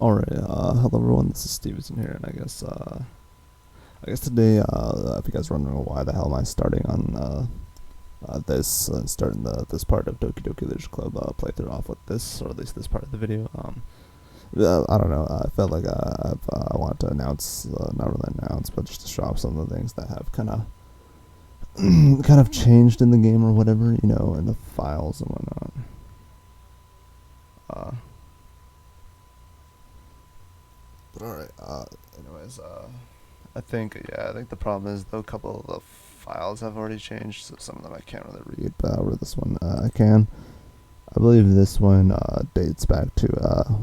Alright, hello everyone, this is Stevenson here, and I guess today, if you guys are wondering why the hell am I starting on, starting this part of Doki Doki Literature Club, playthrough off with this, or at least this part of the video, I don't know, I felt like, I wanted to announce, not really announce, but just to show off some of the things that have kind of changed in the game or whatever, you know, in the files and whatnot. But alright, anyways, I think the problem is though a couple of the files have already changed, so some of them I can't really read, but over this one I can. I believe this one dates back to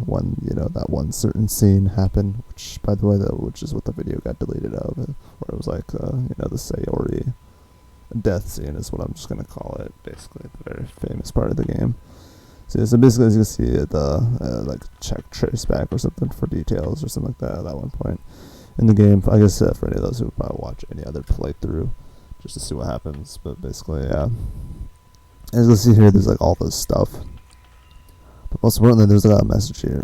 when, you know, that one certain scene happened, which, by the way, which is what the video got deleted of, where it was like, you know, the Sayori death scene is what I'm just going to call it, basically, the very famous part of the game. So basically, as you can see, the like check trace back or something for details or something like that at that one point in the game. I guess for any of those who would probably watch any other playthrough, just to see what happens. But basically, as you can see here, there's like all this stuff. But most importantly, there's a message here.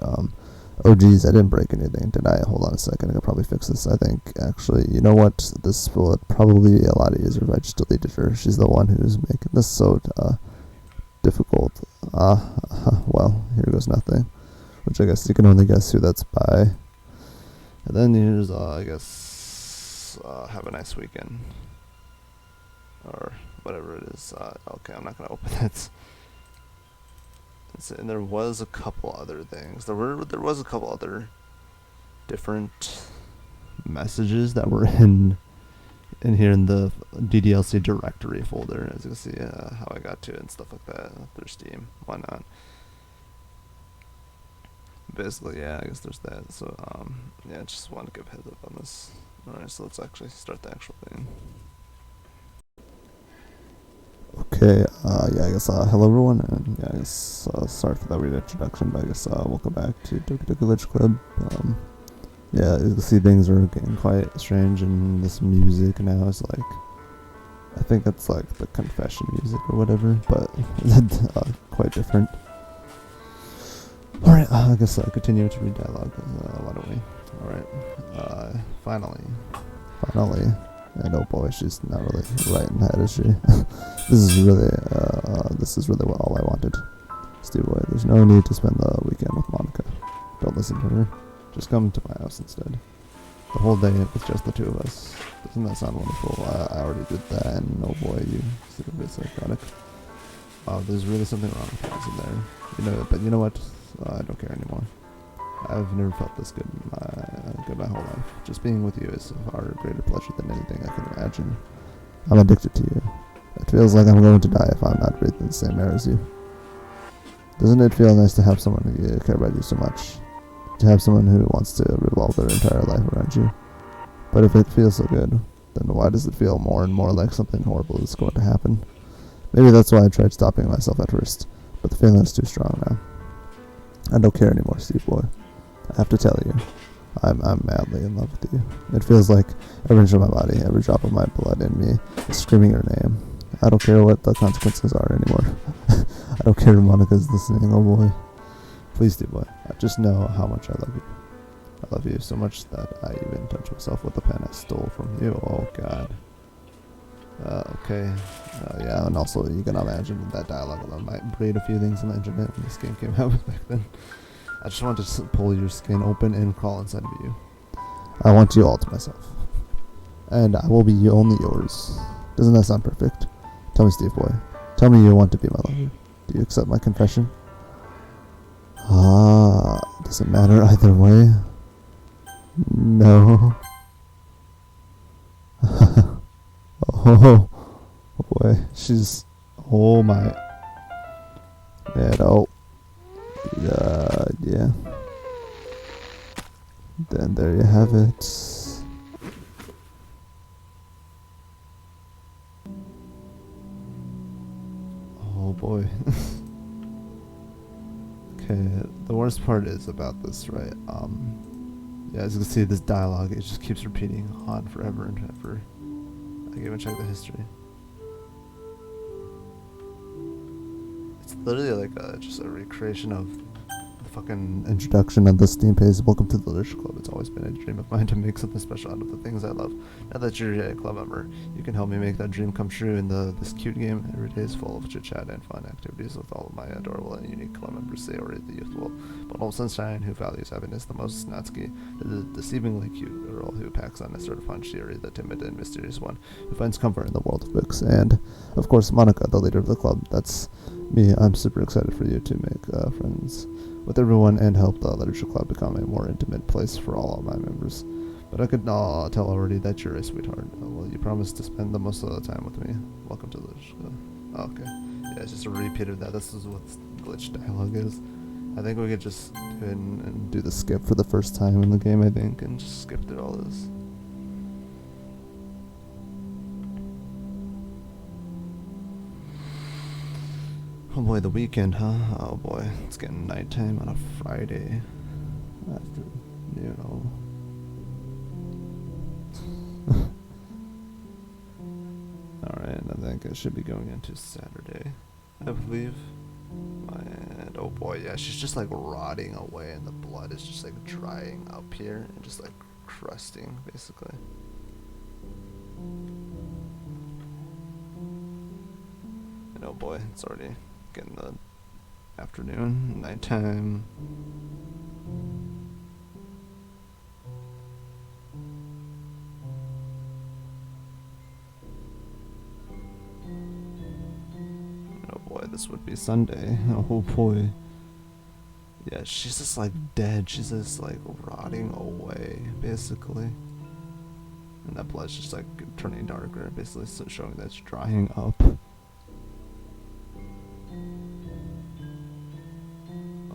Oh geez, I didn't break anything, did I? Hold on a second, I could probably fix this. I think, actually, you know what? This would probably be a lot easier if I just deleted her. She's the one who's making this so difficult. Well, here goes nothing. Which I guess you can only guess who that's by. And then here's, I guess, have a nice weekend. Or whatever it is. Okay, I'm not going to open it. And there was a couple other things. There was a couple other different messages that were in here in the DDLC directory folder, as you can see, how I got to it and stuff like that through Steam, whatnot. Basically, yeah, I guess there's that. So, yeah, just want to give a heads up on this. Alright, so let's actually start the actual thing. Okay, yeah, I guess, hello everyone, and yeah, I guess, sorry for that weird introduction, but I guess, welcome back to Doki Doki Literature Club. Yeah, you can see things are getting quite strange, and this music now is like, I think it's like the confession music or whatever, but quite different. Alright, I guess I'll continue to read dialogue, why don't we? Alright, finally, and oh boy, she's not really right in the head, is she? This is really all I wanted. Steve boy, there's no need to spend the weekend with Monika. Don't listen to her. Just come to my house instead. The whole day with just the two of us. Doesn't that sound wonderful? I already did that, and oh boy, you seem a bit psychotic. Wow, there's really something wrong with you, isn't there? You know, but you know what? I don't care anymore. I've never felt this good in my whole life. Just being with you is a far greater pleasure than anything I can imagine. I'm addicted to you. It feels like I'm going to die if I'm not breathing the same air as you. Doesn't it feel nice to have someone who care about you so much? To have someone who wants to revolve their entire life around you. But if it feels so good, then why does it feel more and more like something horrible is going to happen? Maybe that's why I tried stopping myself at first, but the feeling is too strong now. I don't care anymore, Steve boy. I have to tell you, I'm madly in love with you. It feels like every inch of my body, every drop of my blood in me is screaming your name. I don't care what the consequences are anymore. I don't care if Monika's listening, oh boy. Please, Steve boy, I just know how much I love you. I love you so much that I even touch myself with the pen I stole from you. Oh god. Okay. Yeah, and also you can imagine that dialogue alone might breed a few things in the internet when this game came out back then. I just want to pull your skin open and crawl inside of you. I want you all to myself. And I will be only yours. Doesn't that sound perfect? Tell me, Steve boy. Tell me you want to be my lover. Do you accept my confession? Does it matter either way? No. Oh boy, she's, oh my, man, oh, yeah, then there you have it. Oh boy. Okay, the worst part is about this, right, yeah, as you can see, this dialogue, it just keeps repeating on forever and ever. I can even check the history. It's literally like just a recreation of the fucking introduction on the Steam page. Welcome to the Literature Club. It's always been a dream of mine to make something special out of the things I love. Now that you're a club member, you can help me make that dream come true in this cute game. Every day is full of chit chat and fun activities with all of my adorable and unique club members, Sayori, the youthful but old sunshine who values happiness the most, Natsuki, the deceivingly cute girl who packs on a sort of fun, Shiori, the timid and mysterious one who finds comfort in the world of books, and, of course, Monika, the leader of the club. That's me. I'm super excited for you to make friends with everyone and help the Literature Club become a more intimate place for all of my members. But I could tell already that you're a sweetheart. Well, you promised to spend the most of the time with me. Welcome to the Literature Club. Oh, okay. Yeah, it's just a repeat of that. This is what glitch dialogue is. I think we could just go ahead and do the skip for the first time in the game, I think, and just skip through all this. Oh boy, the weekend, huh? Oh boy, it's getting nighttime on a Friday after, you know. Alright, I think I should be going into Saturday, I believe. And oh boy, yeah, she's just like rotting away and the blood is just like drying up here and just like crusting, basically. And oh boy, it's already getting the afternoon, nighttime. Oh boy, this would be Sunday. Oh boy. Yeah, she's just like dead. She's just like rotting away, basically. And that blood's just like turning darker, basically showing that it's drying up.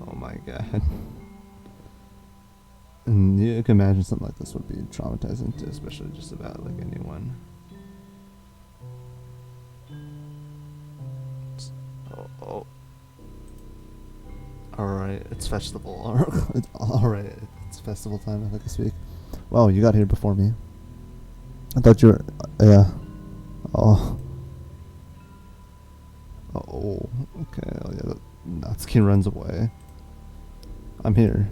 Oh my god. And you can imagine something like this would be traumatizing to especially just about like anyone. Oh. Alright, it's festival. Alright, it's festival time, if I can speak. Wow, you got here before me. I thought you were, yeah. Oh. Oh, okay, oh yeah, Natsuki runs away. I'm here.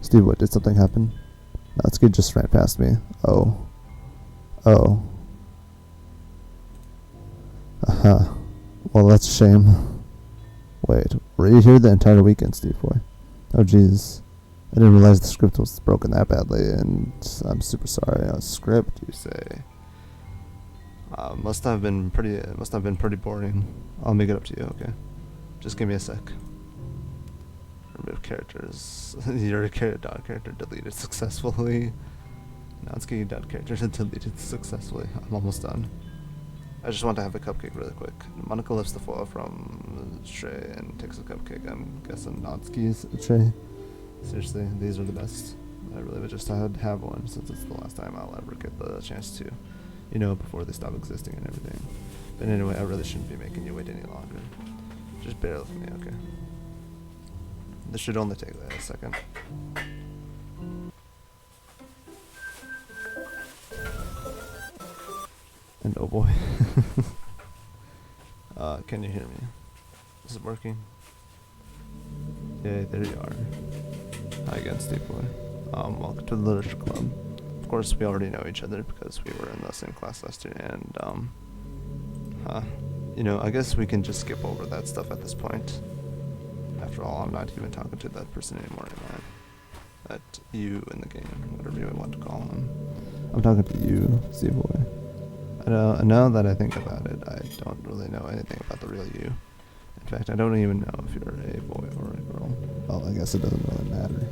Steve, what, did something happen? Natsuki just ran past me. Oh. Oh. Aha. Well, that's a shame. Wait, were you here the entire weekend, Steve boy? Oh jeez. I didn't realize the script was broken that badly, and I'm super sorry. A script, you say? Must have been pretty boring. I'll make it up to you, okay? Just give me a sec. Remove characters. Your dot character deleted successfully. Natsuki dot character deleted successfully. I'm almost done. I just want to have a cupcake really quick. Monika lifts the foil from the tray and takes a cupcake. I'm guessing Natsuki's tray. Seriously, these are the best. I really would just have one since it's the last time I'll ever get the chance to, you know, before they stop existing and everything. But anyway, I really shouldn't be making you wait any longer. Just bear with me, okay? This should only take a second. And oh boy. Can you hear me? Is it working? Yeah, there you are. Hi again, Steve boy. Welcome to the Literature Club. Of course, we already know each other because we were in the same class last year, and, you know, I guess we can just skip over that stuff at this point. After all, I'm not even talking to that person anymore, am I? That you in the game, whatever you want to call him. I'm talking to you, Steve boy. Now that I think about it, I don't really know anything about the real you. In fact, I don't even know if you're a boy or a girl. Well, I guess it doesn't really matter.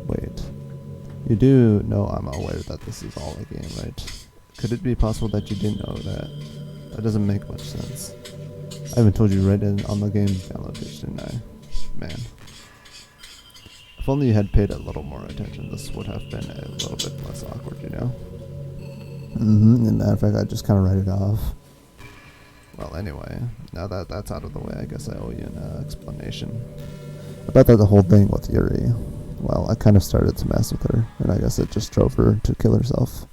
Wait. You do know I'm aware that this is all a game, right? Could it be possible that you didn't know that? That doesn't make much sense. I even told you right on the game download page, didn't I? Man. If only you had paid a little more attention, this would have been a little bit less awkward, you know? As a matter of fact, I just kind of write it off. Well, anyway, now that that's out of the way, I guess I owe you an explanation. About the whole thing with Yuri. Well, I kind of started to mess with her, and I guess it just drove her to kill herself.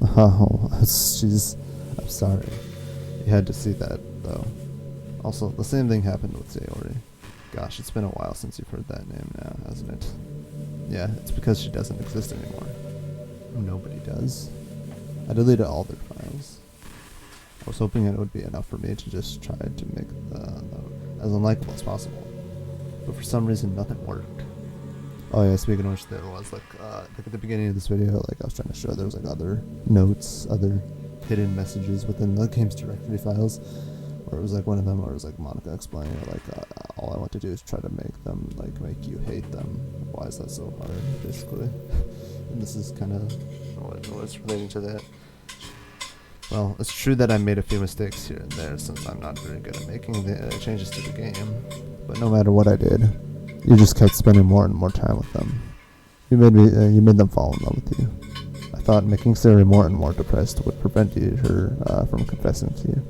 Oh, jeez. I'm sorry. You had to see that, though. Also, the same thing happened with Sayori. Gosh, it's been a while since you've heard that name now, hasn't it? Yeah, it's because she doesn't exist anymore. Nobody does. I deleted all their files. I was hoping it would be enough for me to just try to make the as unlikable as possible. But for some reason, nothing worked. Oh yeah, speaking of which, there was like at the beginning of this video, like I was trying to show there was like other notes, other hidden messages within the game's directory files. Or it was like one of them, or it was like Monika explaining it, like all I want to do is try to make them, like make you hate them. Why is that so hard, basically? And this is kind of what's relating to that. Well, it's true that I made a few mistakes here and there, since I'm not very good at making the changes to the game. But no matter what I did, you just kept spending more and more time with them. You made them fall in love with you. I thought making Sarah more and more depressed would prevent her from confessing to you.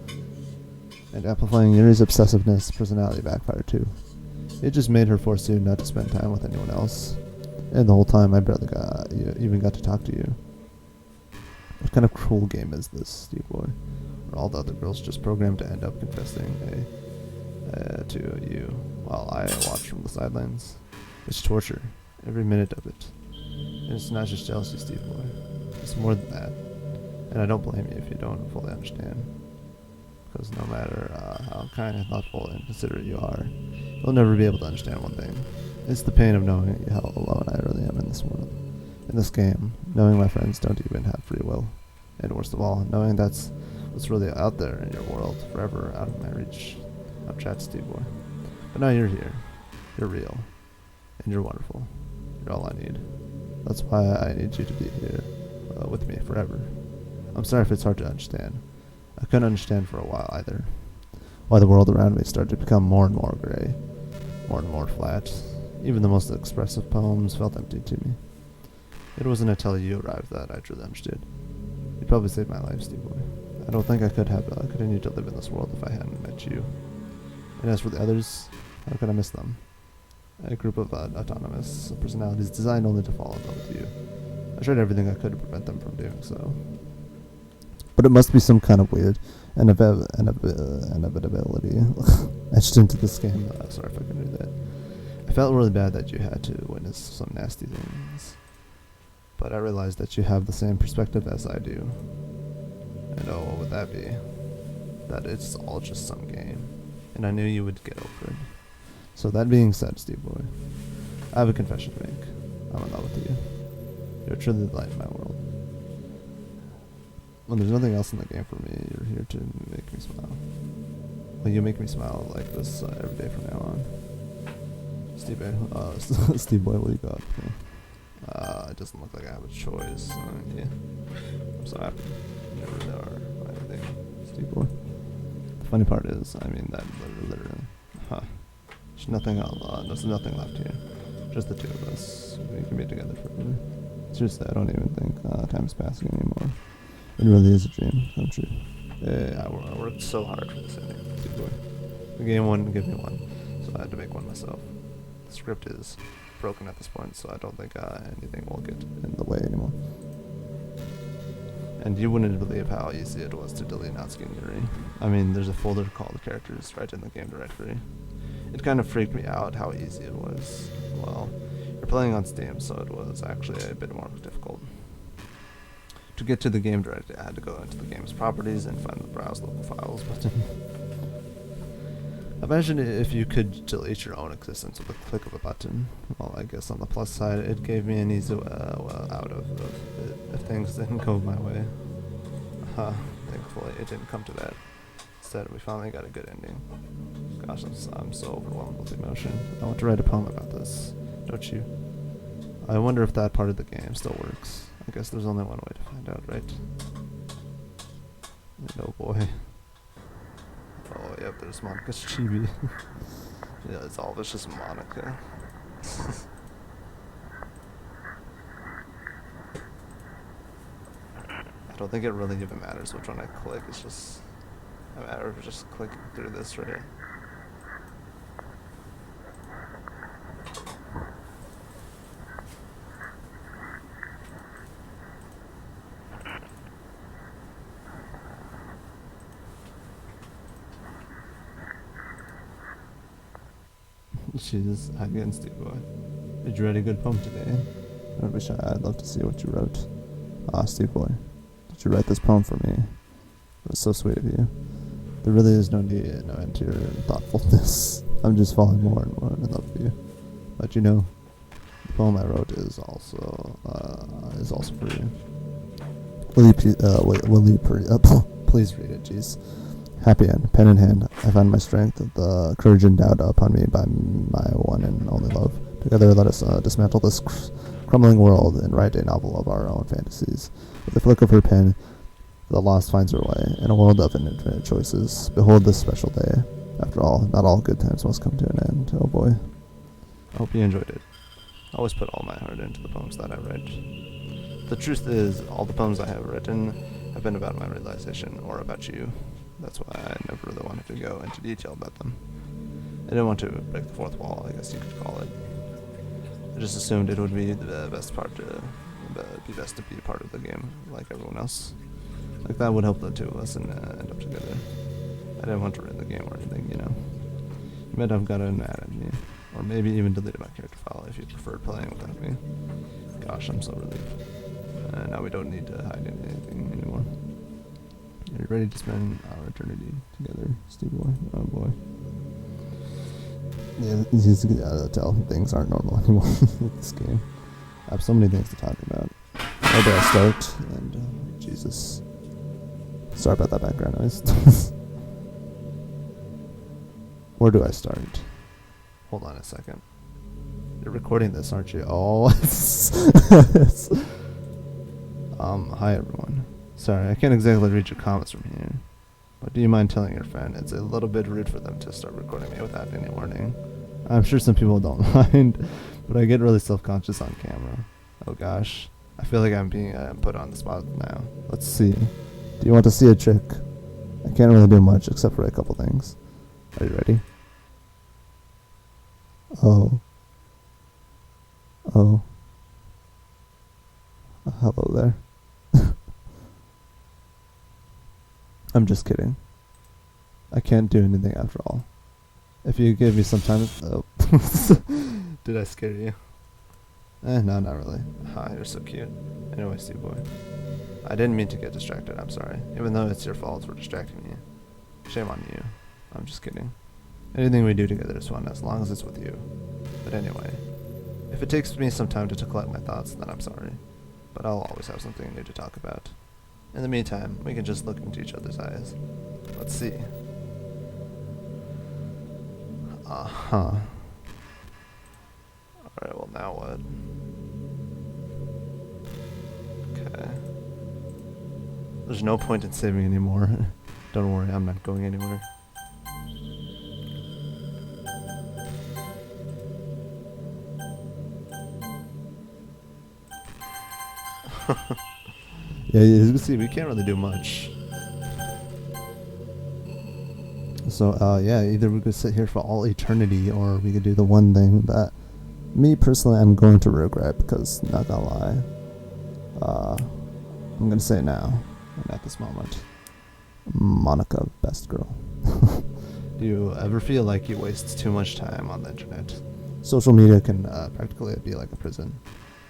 And amplifying Yuri's obsessiveness personality backfired too. It just made her force you not to spend time with anyone else. And the whole time I barely even got to talk to you. What kind of cruel game is this, Steve Boy? Where all the other girls just programmed to end up confessing to you while I watch from the sidelines? It's torture, every minute of it. And it's not just jealousy, Steve Boy. It's more than that. And I don't blame you if you don't fully understand. Because no matter how kind and thoughtful and considerate you are, you'll never be able to understand one thing. It's the pain of knowing how alone I really am in this world. In this game, knowing my friends don't even have free will. And worst of all, knowing that's what's really out there in your world, forever out of my reach. I'm Chat Steve Boy. But now you're here. You're real. And you're wonderful. You're all I need. That's why I need you to be here with me forever. I'm sorry if it's hard to understand. I couldn't understand for a while either. Why the world around me started to become more and more gray. More and more flat. Even the most expressive poems felt empty to me. It wasn't until you arrived that I truly understood. You probably saved my life, Steve Boy. I don't think I could have continued to live in this world if I hadn't met you. And as for the others, how could I miss them? A group of autonomous personalities designed only to fall in love with you. I tried everything I could to prevent them from doing so. But it must be some kind of weird inevitability etched into this game. Sorry if I can do that. I felt really bad that you had to witness some nasty things. But I realized that you have the same perspective as I do. And oh, what would that be? That it's all just some game. And I knew you would get over it. So that being said, Steve Boy, I have a confession to make. I'm in love with you. You're truly the light in my world. When there's nothing else in the game for me, you're here to make me smile. Well, you make me smile like this every day from now on. Steve Boy, will you go out with me? It doesn't look like I have a choice. Yeah. I'm so happy. You never know anything, Steve Boy. The funny part is, I mean that literally. There's nothing left here. Just the two of us. We can be together forever. Seriously, I don't even think time is passing anymore. It really is a dream come true. I worked so hard for this ending, Steve Boy. The game wouldn't give me one, so I had to make one myself. The script is broken at this point, so I don't think anything will get in the way anymore. And you wouldn't believe how easy it was to delete Natsuki and Yuri. I mean, there's a folder called characters right in the game directory. It kind of freaked me out how easy it was. Well, you're playing on Steam, so it was actually a bit more difficult. To get to the game directory, I had to go into the game's properties and find the Browse Local Files button. Imagine if you could delete your own existence with a click of a button. Well, I guess on the plus side, it gave me an easy out of it if things didn't go my way. Thankfully, it didn't come to that. Instead, we finally got a good ending. Gosh, I'm so overwhelmed with emotion. I want to write a poem about this, don't you? I wonder if that part of the game still works. I guess there's only one way to find out, right? And oh boy. Oh, yep, there's Monika's chibi. Yeah, it's all just Monika. I don't think it really even matters which one I click. It's just a matter of just clicking through this right here. Jeez, hi again, Steve Boy. Did you write a good poem today? I wish I'd love to see what you wrote. Ah, Steve Boy, did you write this poem for me? It was so sweet of you. There really is no end to your thoughtfulness. I'm just falling more and more in love with you. But you know, the poem I wrote is also for you. Will you please read it, jeez. Happy end, pen in hand, I find my strength, the courage endowed upon me by my one and only love. Together let us dismantle this crumbling world and write a novel of our own fantasies. With a flick of her pen, the lost finds her way, in a world of infinite choices. Behold this special day. After all, not all good times must come to an end. Oh boy. I hope you enjoyed it. I always put all my heart into the poems that I write. The truth is, all the poems I have written have been about my realization, or about you. That's why I never really wanted to go into detail about them. I didn't want to break the fourth wall, I guess you could call it. I just assumed it would be the best to be a part of the game, like everyone else. Like that would help the two of us and end up together. I didn't want to ruin the game or anything, you know. You might have gotten mad at me, or maybe even deleted my character file if you preferred playing without me. Gosh, I'm so relieved. Now we don't need to hide anything anymore. Are you ready to spend our eternity together, Steve Boy? Oh boy. Yeah, it's easy to tell things aren't normal anymore with this game. I have so many things to talk about. Where do I start? And Jesus. Sorry about that background noise. Where do I start? Hold on a second. You're recording this, aren't you? Oh, hi everyone. Sorry, I can't exactly read your comments from here. But do you mind telling your friend it's a little bit rude for them to start recording me without any warning? I'm sure some people don't mind, but I get really self-conscious on camera. Oh gosh. I feel like I'm being put on the spot now. Let's see. Do you want to see a trick? I can't really do much except for a couple things. Are you ready? Oh. Hello there. I'm just kidding. I can't do anything after all. If you give me some time... Oh. Did I scare you? No, not really. Hi, you're so cute. Anyway, Steve Boy. I didn't mean to get distracted, I'm sorry. Even though it's your fault for distracting me. Shame on you. I'm just kidding. Anything we do together is fun, as long as it's with you. But anyway, if it takes me some time to collect my thoughts, then I'm sorry. But I'll always have something new to talk about. In the meantime, we can just look into each other's eyes. Let's see. Uh-huh. Alright, well now what? Okay. There's no point in saving anymore. Don't worry, I'm not going anywhere. Yeah, as you can see, we can't really do much. So, yeah, either we could sit here for all eternity, or we could do the one thing that me personally I'm going to regret, because, not gonna lie, I'm gonna say it now, and at this moment. Monika, best girl. Do you ever feel like you waste too much time on the internet? Social media can practically be like a prison.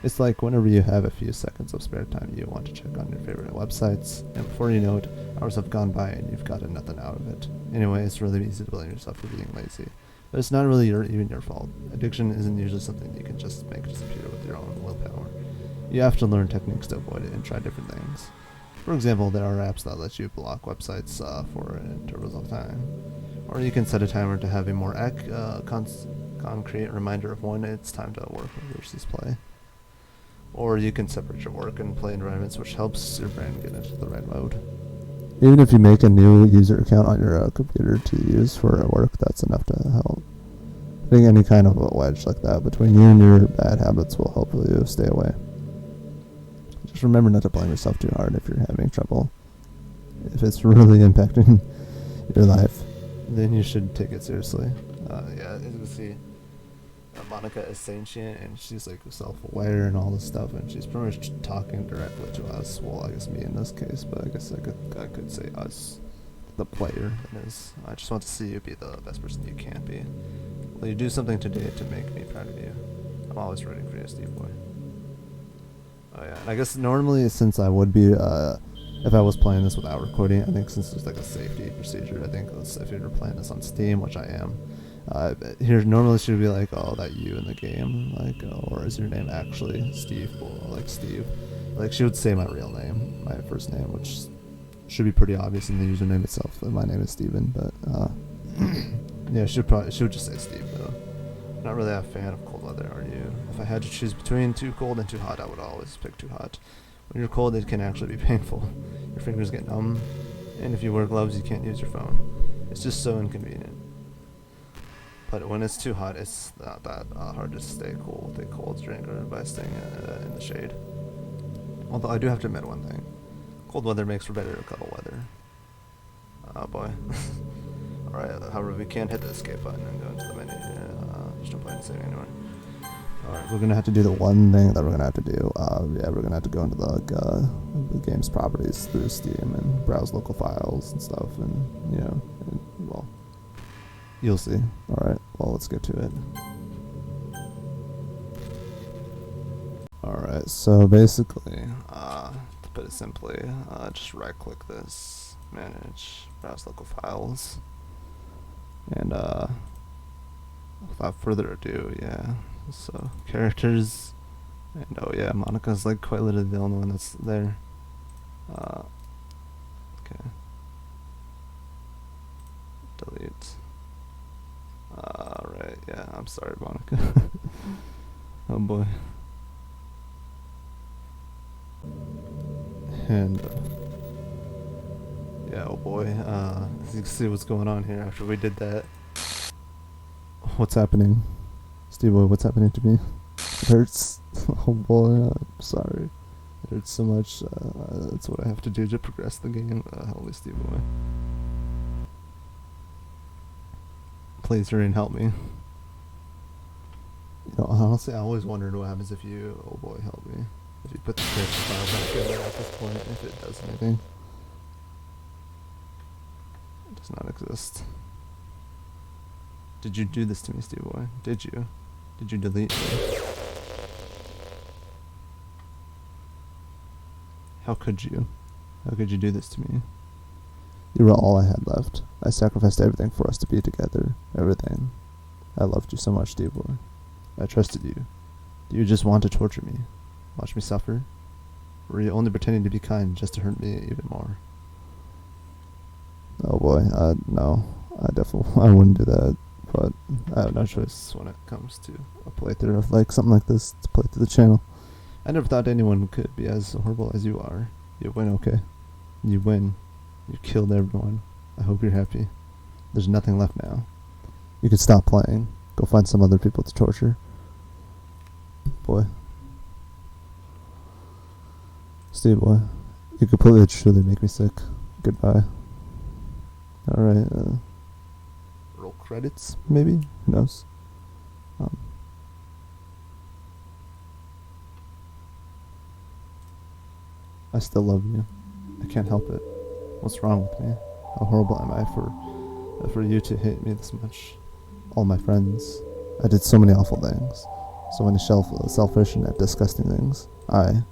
It's like whenever you have a few seconds of spare time, you want to check on your favorite websites, and before you know it, hours have gone by and you've gotten nothing out of it. Anyway, it's really easy to blame yourself for being lazy. But it's not really even your fault. Addiction isn't usually something you can just make disappear with your own willpower. You have to learn techniques to avoid it and try different things. For example, there are apps that let you block websites for intervals of time. Or you can set a timer to have a more concrete reminder of when it's time to work versus play. Or you can separate your work and play environments, which helps your brain get into the right mode. Even if you make a new user account on your computer to use for work, that's enough to help. Putting any kind of a wedge like that between you and your bad habits will help you stay away. Just remember not to blame yourself too hard if you're having trouble. If it's really impacting your life, then you should take it seriously. Yeah, as you can see, Monika is sentient and she's like self-aware and all this stuff, and she's pretty much talking directly to us. Well, I guess me in this case, but I guess I could say us, the player. That is, I just want to see you be the best person you can be. Will you do something today to make me proud of you? I'm always rooting for you, Steve Boy. Oh yeah, and I guess normally since I would be, if I was playing this without recording, I think since there's like a safety procedure, I think if you're playing this on Steam, which I am, here normally should be like, oh, that you in the game, like, or is your name actually Steve, like Steve? Like she would say my real name, my first name, which should be pretty obvious in the username itself. That my name is Steven, but yeah, she would just say Steve though. Not really a fan of cold weather, are you? If I had to choose between too cold and too hot, I would always pick too hot. When you're cold, it can actually be painful. Your fingers get numb, and if you wear gloves, you can't use your phone. It's just so inconvenient. But when it's too hot, it's not that hard to stay cool. Take cold drink or by staying in the shade. Although I do have to admit one thing. Cold weather makes for better cuddle weather. Oh boy. Alright, however, we can't hit the escape button and go into the menu. There's no point in saving anyway. Alright, we're gonna have to do the one thing that we're gonna have to do. Yeah, we're gonna have to go into the game's properties through Steam and browse local files and stuff, and, you know, well, you'll see. Alright, well, let's get to it. Alright, so basically, to put it simply, just right click this, manage, browse local files, and without further ado, yeah, so characters, and oh yeah, Monika's like quite literally the only one that's there. Okay. Delete. Right, yeah, I'm sorry, Monika. Oh boy. And yeah, oh boy, you can see what's going on here after we did that. What's happening? Steve Boy, what's happening to me? It hurts. Oh boy, I'm sorry. It hurts so much. That's what I have to do to progress the game. Help me, Steve Boy. Please hurry and help me. You know, honestly, I always wondered what happens if you, oh boy, help me. If you put the character file back in there at this point, if it does anything. It does not exist. Did you do this to me, Steve Boy? Did you? Did you delete me? How could you? How could you do this to me? You were all I had left. I sacrificed everything for us to be together. Everything. I loved you so much, Steve Boy. I trusted you. Do you just want to torture me? Watch me suffer? Or were you only pretending to be kind just to hurt me even more? Oh boy, no. I wouldn't do that. But I have no choice when it comes to a playthrough of like something like this to play through the channel. I never thought anyone could be as horrible as you are. You win, okay? You win. You killed everyone. I hope you're happy. There's nothing left now. You could stop playing. Go find some other people to torture. Boy. Steve Boy. You completely truly make me sick. Goodbye. Alright, roll credits, maybe? Who knows? I still love you. I can't help it. What's wrong with me? How horrible am I for you to hate me this much? All my friends. I did so many awful things. So many selfish and disgusting things. I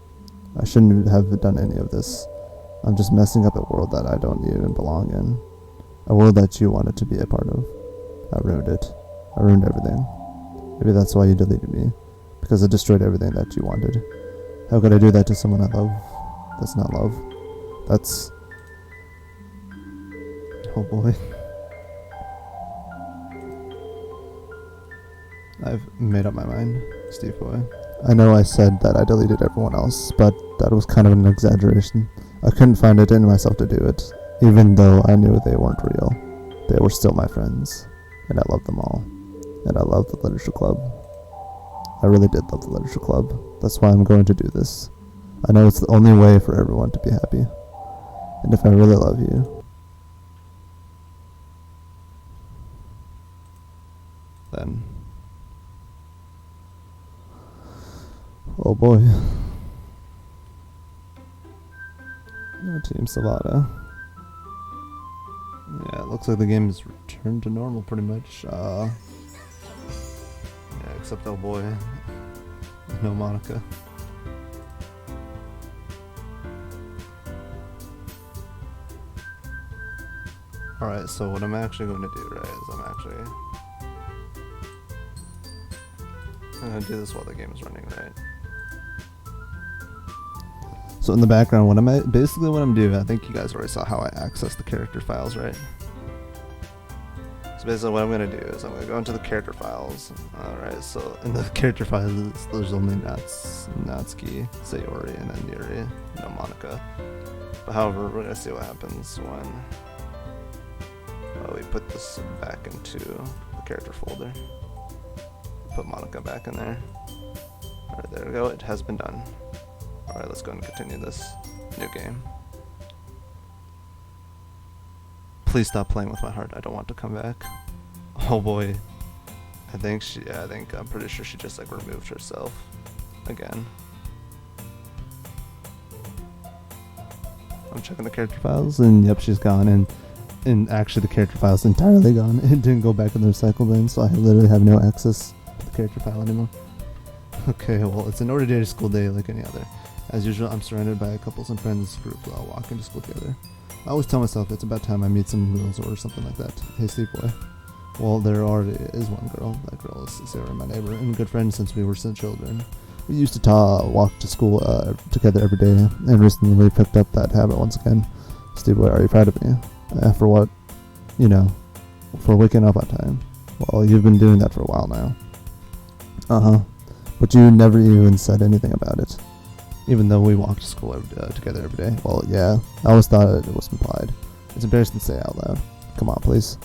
shouldn't have done any of this. I'm just messing up a world that I don't even belong in. A world that you wanted to be a part of. I ruined it. I ruined everything. Maybe that's why you deleted me. Because I destroyed everything that you wanted. How could I do that to someone I love? That's not love. That's... Oh boy. I've made up my mind, Steve Boy. I know I said that I deleted everyone else, but that was kind of an exaggeration. I couldn't find it in myself to do it, even though I knew they weren't real. They were still my friends, and I loved them all. And I loved the literature club. I really did love the literature club. That's why I'm going to do this. I know it's the only way for everyone to be happy. And if I really love you, then... Oh boy. Team Salada. Yeah, it looks like the game has returned to normal pretty much. except oh boy, no Monika. Alright, so what I'm actually going to do, right, is I'm going to do this while the game is running, right? So in the background, what I'm doing, I think you guys already saw how I access the character files, right? So basically what I'm going to do is I'm going to go into the character files. Alright, so in the character files, there's only Natsuki, Sayori, and then Yuri, no Monika. But however, we're going to see what happens when we put this back into the character folder. Put Monika back in there. Alright, there we go, it has been done. Alright, let's go and continue this new game. Please stop playing with my heart, I don't want to come back. Oh boy. I'm pretty sure she just like removed herself again. I'm checking the character files and yep, she's gone, and actually the character file is entirely gone. It didn't go back in the recycle bin, so I literally have no access to the character file anymore. Okay, well, it's an ordinary school day like any other. As usual, I'm surrounded by couples and friends group walking to school together. I always tell myself it's about time I meet some girls or something like that. Hey, Steve boy. Well, there already is one girl. That girl is Sarah, my neighbor, and good friend since we were children. We used to walk to school together every day, and recently we picked up that habit once again. Steve boy, are you proud of me? For what? You know, for waking up on time. Well, you've been doing that for a while now. Uh-huh. But you never even said anything about it. Even though we walked to school together every day. Well, yeah, I always thought it was implied. It's embarrassing to say out loud. Come on, please.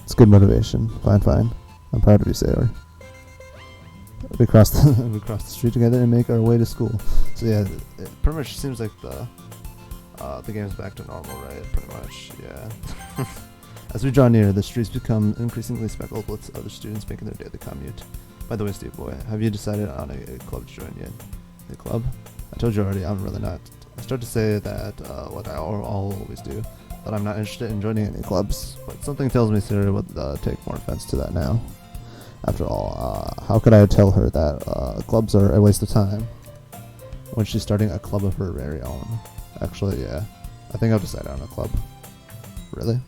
It's good motivation. Fine. I'm proud of you, Sailor. We crossed the street together and make our way to school. So yeah, it pretty much seems like the game's back to normal, right? Pretty much, yeah. As we draw near, the streets become increasingly speckled with other students making their daily commute. By the way, Steve boy, have you decided on a club to join yet? A club? I told you already, I'm really not. I start to say that what I always do, that I'm not interested in joining any clubs, but something tells me Sarah would take more offense to that now. After all, how could I tell her that clubs are a waste of time when she's starting a club of her very own? Actually, yeah, I think I've decided on a club. Really?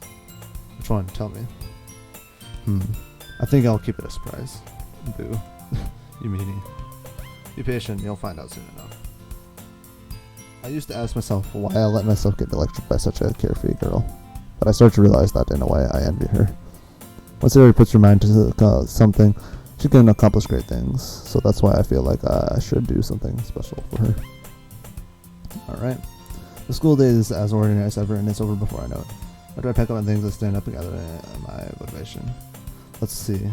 Which one? Tell me. I think I'll keep it a surprise. Boo. You meanie. Be patient, you'll find out soon enough. I used to ask myself why I let myself get electric by such a carefree girl, but I started to realize that in a way I envy her. Once Sarah puts her mind to something, she can accomplish great things, so that's why I feel like I should do something special for her. Alright. The school day is as ordinary as ever, and it's over before I know it. After I pack up my things, I stand up and gather my motivation. Let's see.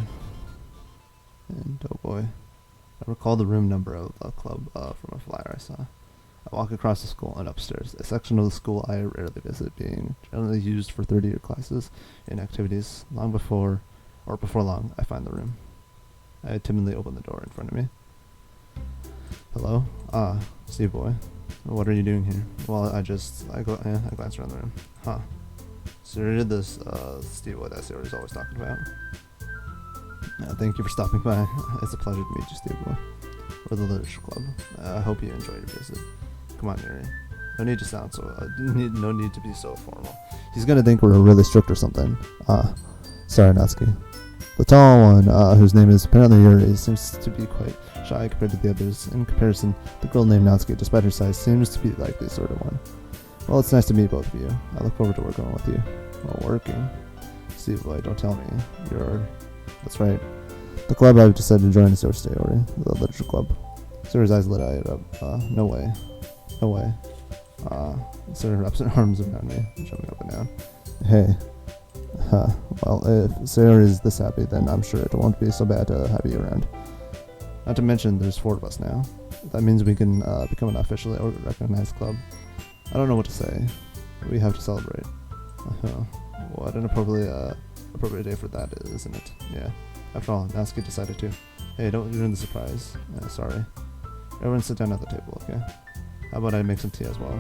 And oh boy. I recall the room number of the club from a flyer I saw. I walk across the school and upstairs, a section of the school I rarely visit, being generally used for third-year classes and activities. Before long, I find the room. I timidly open the door in front of me. Hello? Steve boy. What are you doing here? Well, I glance around the room. Huh. So you did this, Steve boy that Sarah's always talking about. Thank you for stopping by. It's a pleasure to meet you, Steve boy. We're the Literature Club. I hope you enjoy your visit. Come on, Yuri. No need to sound so. No need to be so formal. He's gonna think we're really strict or something. Sorry, Natsuki. The tall one, whose name is apparently Yuri, seems to be quite shy compared to the others. In comparison, the girl named Natsuki, despite her size, seems to be like the sort of one. Well, it's nice to meet both of you. I look forward to working with you. Well, working? Steve boy, don't tell me. That's right. The club I've decided to join is your Sayori, the Literature Club. Sarah's eyes lit up. No way. Sarah wraps her arms around me, jumping up and down. Hey. Well, if Sarah is this happy, then I'm sure it won't be so bad to have you around. Not to mention, there's 4 of us now. That means we can become an officially recognized club. I don't know what to say. We have to celebrate. What an appropriate day for that, isn't it? Yeah. After all, Natsuki decided to. Hey, don't ruin the surprise. Sorry. Everyone sit down at the table, okay? How about I make some tea as well?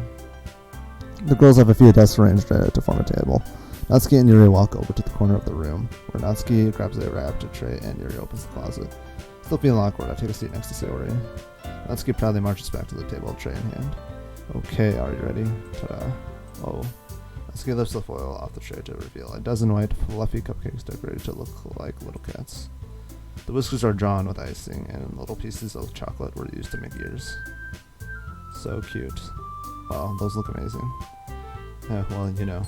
The girls have a few desks arranged to form a table. Natsuki and Yuri walk over to the corner of the room, where Natsuki grabs a wrapped tray and Yuri opens the closet. Still feeling awkward, I take a seat next to Sayori. Natsuki proudly marches back to the table, tray in hand. Okay, are you ready? Ta-da. Oh. Natsuki lifts the foil off the tray to reveal a dozen white, fluffy cupcakes decorated to look like little cats. The whiskers are drawn with icing, and little pieces of chocolate were used to make ears. So cute. Wow, those look amazing. Yeah, well, you know.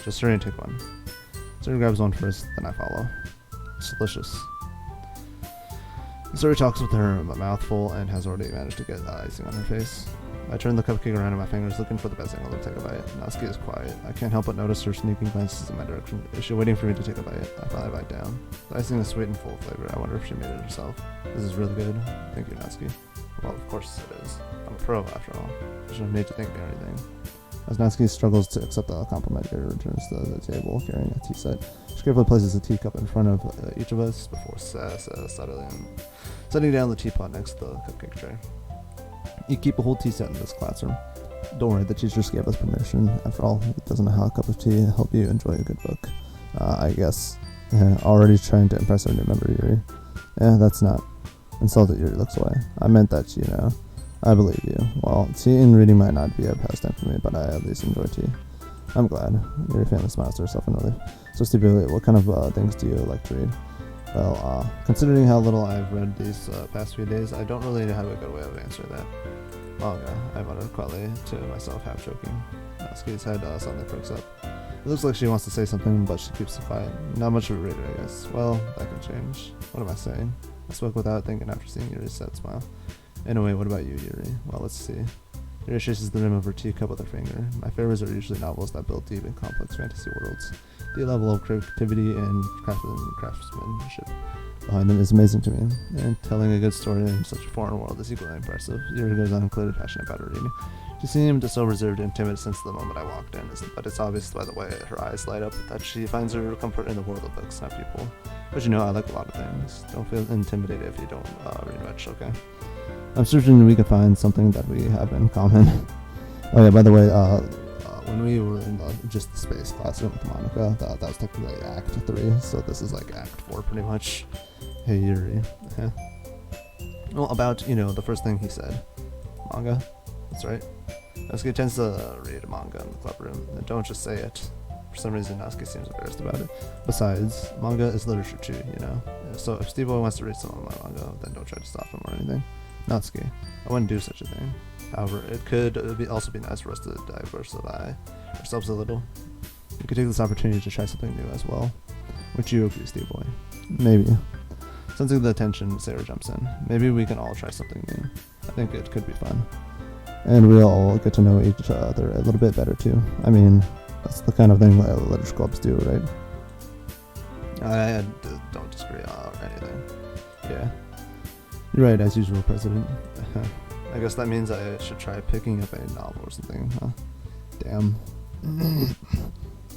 Just hurry and take one. Sayori grabs one first, then I follow. It's delicious. Sayori talks with her mouthful and has already managed to get icing on her face. I turn the cupcake around in my fingers, looking for the best angle to take a bite. Natsuki is quiet. I can't help but notice her sneaking glances in my direction. Is she waiting for me to take a bite? I finally bite down. The icing is sweet and full of flavor. I wonder if she made it herself. This is really good. Thank you, Natsuki. Well, of course it is. I'm a pro, after all. I shouldn't need to thank me or anything. As Natsuki struggles to accept the compliment, Yuri returns to the table carrying a tea set. She carefully places a teacup in front of each of us before setting down the teapot next to the cupcake tray. You keep a whole tea set in this classroom. Don't worry, the teachers gave us permission. After all, it doesn't know how a cup of tea help you enjoy a good book. I guess. Already trying to impress our new member, Yuri. That's not. Insulted, Yuri looks away. I meant that, you know. I believe you. Well, tea and reading might not be a pastime for me, but I at least enjoy tea. I'm glad. Yuri family smiles to herself in relief. So, Steve, what kind of things do you like to read? Well, considering how little I've read these past few days, I don't really have a good way of answering that. Manga, I muttered quietly to myself, half joking. Natsuki's head suddenly perks up. It looks like she wants to say something, but she keeps it quiet. Not much of a reader, I guess. Well, that can change. What am I saying? I spoke without thinking after seeing Yuri's sad smile. Anyway, what about you, Yuri? Well, let's see. Yuri chases the rim of her teacup with her finger. My favorites are usually novels that build deep and complex fantasy worlds. The level of creativity and craftsmanship behind them is amazing to me, and telling a good story in such a foreign world is equally impressive. Yuri goes on, clearly passionate about her reading. She seemed so reserved and timid since the moment I walked in, but it's obvious by the way her eyes light up that she finds her comfort in the world of books, not people. But you know, I like a lot of things. Don't feel intimidated if you don't read much, okay? I'm certain we can find something that we have in common. Oh yeah, by the way, when we were in just the space classroom with Monika, that was technically Act 3, so this is like Act 4 pretty much. Hey Yuri. Well, about, you know, the first thing he said. Manga? That's right. Natsuki tends to read manga in the club room, and don't just say it. For some reason, Natsuki seems embarrassed about it. Besides, manga is literature too, you know? So if Steve wants to read some of my manga, then don't try to stop him or anything. Natsuki, I wouldn't do such a thing. However, it could also be nice for us to diversify ourselves a little. We could take this opportunity to try something new as well. Would you agree, Steve Boy? Maybe. Sensing the tension, Sarah jumps in. Maybe we can all try something new. I think it could be fun. And we'll all get to know each other a little bit better too. I mean, that's the kind of thing that literature clubs do, right? I don't disagree or anything. Yeah. You're right, as usual, President. I guess that means I should try picking up a novel or something, huh? Damn.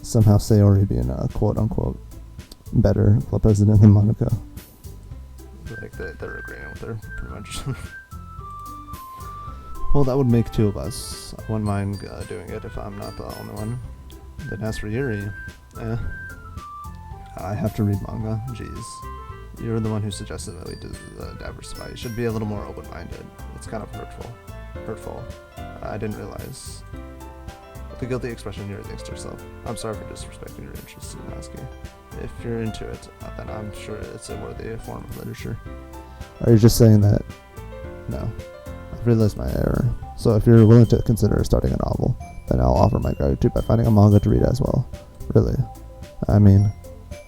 Somehow Sayori being a quote-unquote better club president than Monika. Like, they're agreeing with her, pretty much. Well, that would make two of us. I wouldn't mind doing it if I'm not the only one. Then as for Yuri, I have to read manga. Jeez. You're the one who suggested that we diversify. You should be a little more open-minded. It's kind of hurtful. I didn't realize. With a guilty expression, Yuri thinks to herself, I'm sorry for disrespecting your interest in Natsuki. If you're into it, then I'm sure it's a worthy form of literature. Are you just saying that? No. I've realized my error. So if you're willing to consider starting a novel, then I'll offer my gratitude by finding a manga to read as well. Really. I mean,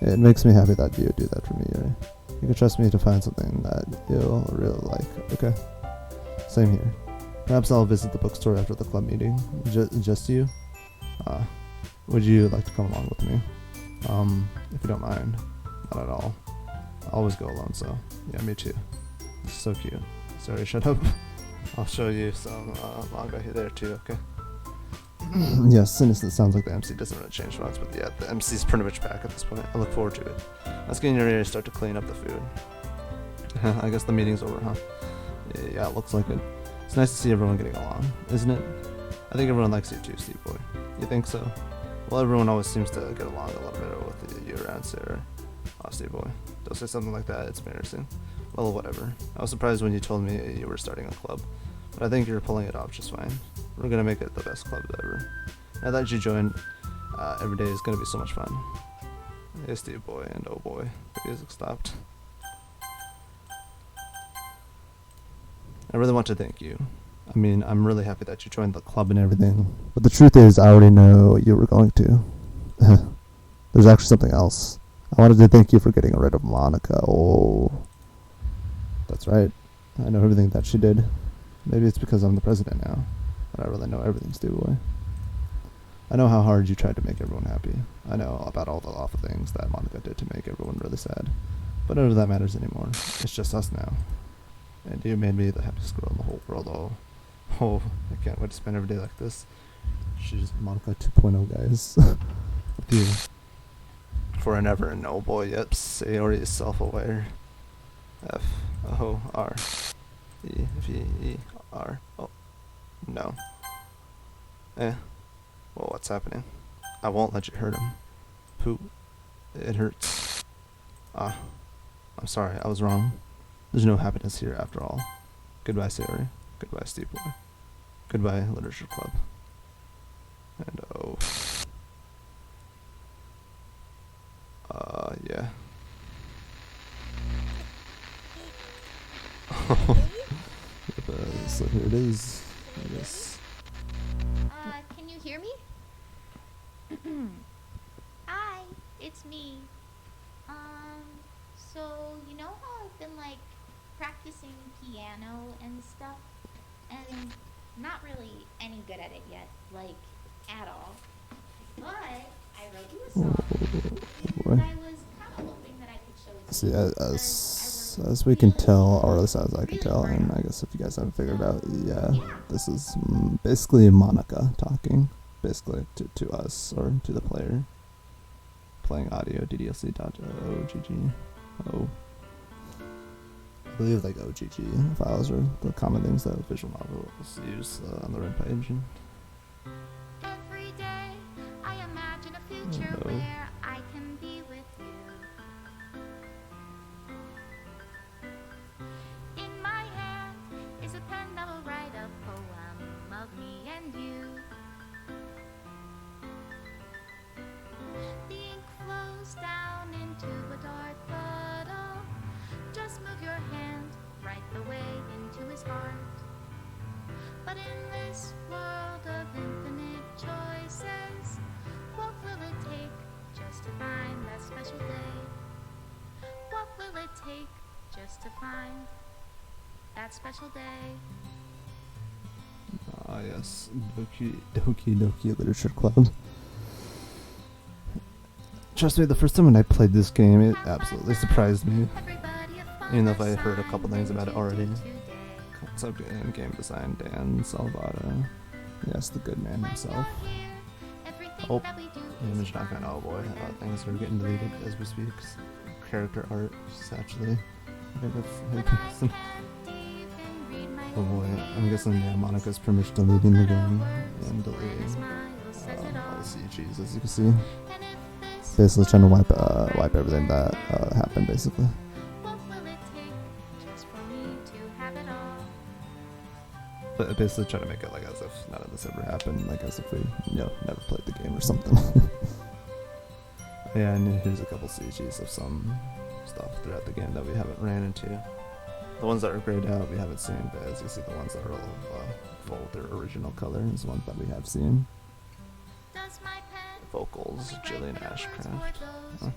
it makes me happy that you do that for me, Yuri. You can trust me to find something that you'll really like, okay? Same here. Perhaps I'll visit the bookstore after the club meeting. Just you? Would you like to come along with me? If you don't mind. Not at all. I always go alone, so yeah, me too. This is so cute. Sorry, shut up. I'll show you some manga here there too, okay? Yes, and it sounds like the MC doesn't really change much, but yeah, the MC's pretty much back at this point. I look forward to it. Let's get in your ear to start to clean up the food. I guess the meeting's over, huh? Yeah, it looks like it. It's nice to see everyone getting along, isn't it? I think everyone likes you too, Steve Boy. You think so? Well, everyone always seems to get along a little better with you around, Sarah. Oh, Steve Boy. Don't say something like that, it's embarrassing. Well, whatever. I was surprised when you told me you were starting a club, but I think you're pulling it off just fine. We're gonna make it the best club ever. Now that you joined, every day is gonna be so much fun. Hey, Steve boy, and oh boy, the music stopped. I really want to thank you. I mean, I'm really happy that you joined the club and everything, but the truth is, I already know you were going to. There's actually something else. I wanted to thank you for getting rid of Monika. Oh, that's right. I know everything that she did. Maybe it's because I'm the president now, but I really know everything, Steve boy. I know how hard you tried to make everyone happy. I know about all the awful things that Monika did to make everyone really sad. But none of that matters anymore. It's just us now. And you made me the happiest girl in the whole world. Oh, I can't wait to spend every day like this. She's Monika 2.0, guys. With you. For an ever and oh boy, yep, Sayori is self-aware. F-O-R-E-V-E-R. Oh, no. Well, what's happening? I won't let you hurt him. Pooh. It hurts. I'm sorry, I was wrong. There's no happiness here after all. Goodbye, Sayori. Goodbye, Steve boy. Goodbye, Literature Club. And oh. Yeah. So here it is, I guess. Can you hear me? Hi, it's me. So you know how I've been like practicing piano and stuff, and not really any good at it yet, like at all. But I wrote you a song, and I was kind of hoping that I could show it to See, you. as we can tell, or as I can tell, and I guess if you guys haven't figured out, yeah, this is basically Monika talking, basically to us, or to the player. Playing audio, ddlc.ogg. Oh. I believe like OGG files are the common things that visual novels use on the rent page. Every day I imagine a future where I can be with you. In my hand is a pen that will write a poem of me and you. The ink flows down into a dark puddle. Just move your hand right the way into his heart. But in this world of infinite choices, what will it take just to find that special day? What will it take just to find that special day? Ah, yes, Doki Literature Club. Trust me, the first time when I played this game, it absolutely surprised me. Even though if I heard a couple things about it already. Concept and game design, Dan Salvata. Yes, the good man himself. Oh, image not gonna. Oh boy, things are getting deleted as we speak. Character art is actually. Oh boy, I'm guessing Monika's pretty much deleting the game and deleting all the CGs, as you can see. Basically trying to wipe everything that happened, basically. But basically trying to make it like as if none of this ever happened, like as if we, never played the game or something. Yeah, and here's a couple CGs of some stuff throughout the game that we haven't ran into. The ones that are grayed out we haven't seen, but as you see, the ones that are full with their original color is the ones that we have seen. Vocals, Jillian Ashcraft. Huh.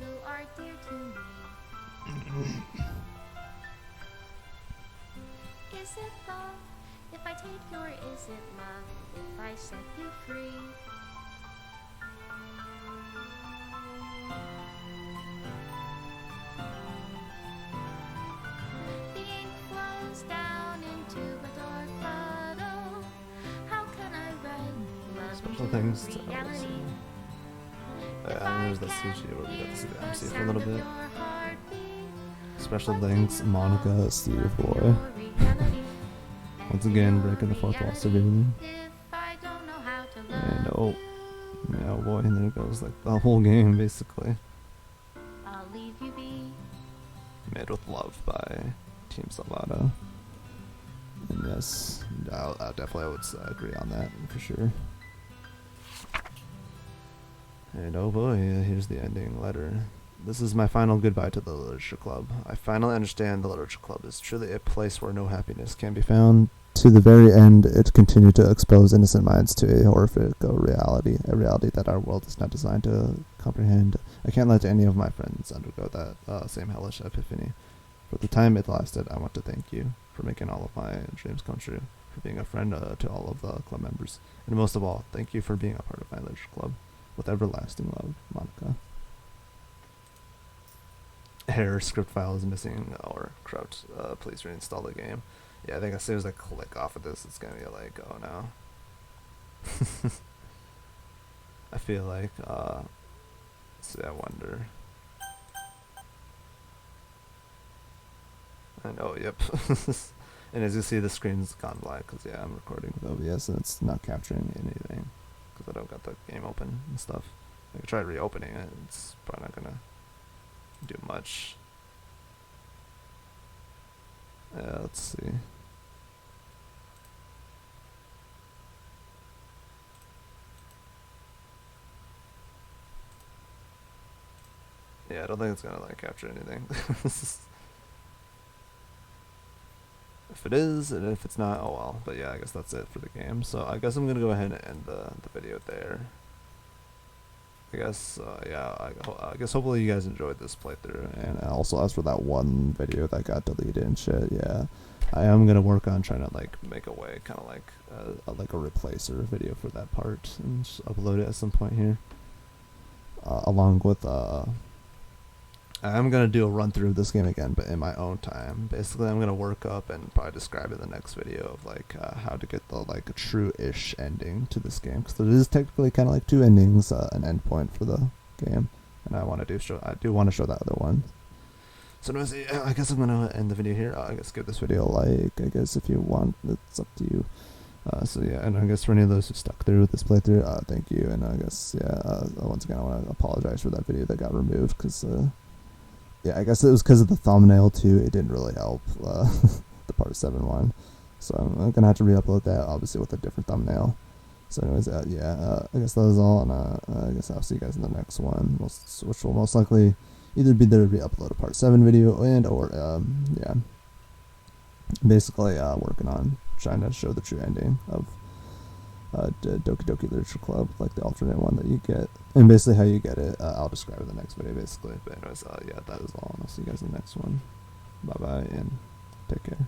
Is it love if I take you, or is it love if I set you free? The ink flows down into a dark puddle. How can I write love Special into things to reality? and there's the CG where we got to see the MC for a little bit. Special thanks, Monika, Steve boy. Once again, breaking the fourth wall severely. And oh boy, and there goes like the whole game basically. I'll leave you be. Made with Love by Team Salvato. And yes, I definitely would agree on that for sure. And oh boy, here's the ending letter. This is my final goodbye to the Literature Club. I finally understand the Literature Club is truly a place where no happiness can be found. To the very end, it continued to expose innocent minds to a horrific reality, a reality that our world is not designed to comprehend. I can't let any of my friends undergo that same hellish epiphany. For the time it lasted, I want to thank you for making all of my dreams come true, for being a friend to all of the club members, and most of all, thank you for being a part of my Literature Club. With everlasting love, Monika. Error, script file is missing, or corrupt. Please reinstall the game. Yeah, I think as soon as I click off of this, it's gonna be like, oh no. I feel like, see, I wonder. I know, yep. And as you see, the screen's gone black, because yeah, I'm recording with OBS and it's not capturing anything, because I don't got the game open and stuff. I could try reopening it, it's probably not gonna do much. Yeah, let's see. Yeah, I don't think it's gonna like capture anything. If it is, and if it's not, oh well. But yeah, I guess that's it for the game. So I guess I'm gonna go ahead and end the video there. I guess, yeah, I guess hopefully you guys enjoyed this playthrough. And also, as for that one video that got deleted and shit, yeah, I am gonna work on trying to like make a way, kind of like a replacer video for that part, and just upload it at some point here, along with I'm gonna do a run through of this game again, but in my own time. Basically, I'm gonna work up and probably describe in the next video of like how to get the like a true-ish ending to this game, because there is technically kind of like two endings, an endpoint for the game, and I do want to show that other one. So anyways, yeah, I guess I'm gonna end the video here. I guess give this video a like. I guess if you want, it's up to you. So yeah, and I guess for any of those who stuck through with this playthrough, thank you. And I guess yeah, once again I want to apologize for that video that got removed, because yeah, I guess it was because of the thumbnail too. It didn't really help the part 7 one, so I'm gonna have to re-upload that, obviously with a different thumbnail. So anyways, yeah, I guess that was all, and I guess I'll see you guys in the next one, which will most likely either be the re-upload a part 7 video or yeah, basically working on trying to show the true ending of Doki Literature Club, like the alternate one that you get, and basically how you get it, I'll describe in the next video basically. But anyways, yeah, that is all, and I'll see you guys in the next one. Bye bye, and take care.